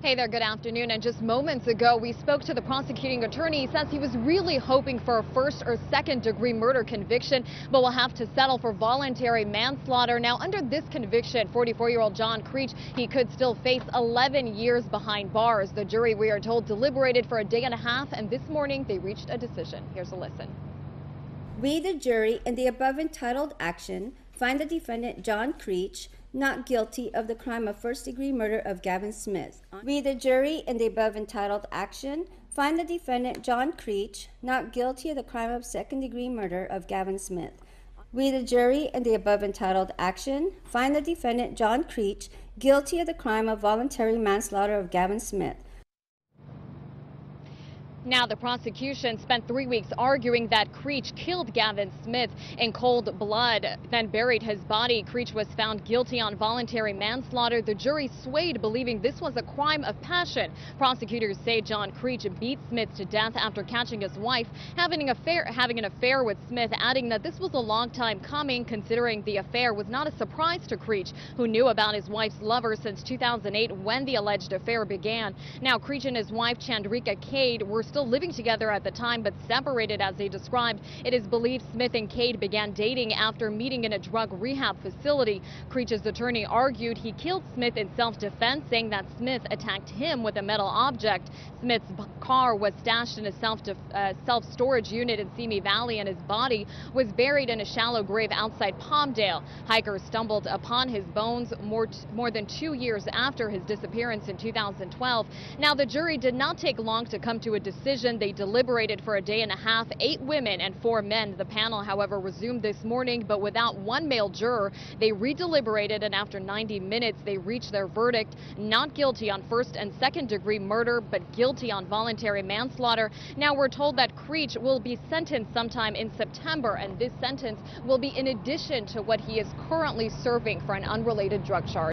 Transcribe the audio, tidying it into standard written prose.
Hey there, good afternoon. And just moments ago, we spoke to the prosecuting attorney. He says he was really hoping for a first or second degree murder conviction, but will have to settle for voluntary manslaughter. Now, under this conviction, 44-year-old John Creech, he could still face 11 years behind bars. The jury, we are told, deliberated for a day and a half, and this morning they reached a decision. Here's a listen. We, the jury, in the above entitled action, find the defendant John Creech not guilty of the crime of first-degree murder of Gavin Smith. We, the jury, in the above entitled action, find the defendant John Creech not guilty of the crime of second-degree murder of Gavin Smith. We, the jury, in the above entitled action, find the defendant John Creech guilty of the crime of voluntary manslaughter of Gavin Smith. Now, the prosecution spent 3 weeks arguing that Creech killed Gavin Smith in cold blood, then buried his body. Creech was found guilty on voluntary manslaughter. The jury swayed, believing this was a crime of passion. Prosecutors say John Creech beat Smith to death after catching his wife having an affair with Smith, adding that this was a long time coming, considering the affair was not a surprise to Creech, who knew about his wife's lover since 2008 when the alleged affair began. Now, Creech and his wife, Chandrika Cade, were still living together at the time, but separated, as they described. It is believed Smith and Cade began dating after meeting in a drug rehab facility. Creech's attorney argued he killed Smith in self-defense, saying that Smith attacked him with a metal object. Smith's car was stashed in a self-storage unit in Simi Valley, and his body was buried in a shallow grave outside Palmdale. Hikers stumbled upon his bones more than 2 years after his disappearance in 2012. Now, the jury did not take long to come to a decision. They deliberated for a day and a half, 8 women and 4 men. The panel, however, resumed this morning, but without one male juror. They redeliberated, and after 90 minutes, they reached their verdict: not guilty on first and second degree murder, but guilty on voluntary manslaughter. Now, we're told that Creech will be sentenced sometime in September, and this sentence will be in addition to what he is currently serving for an unrelated drug charge.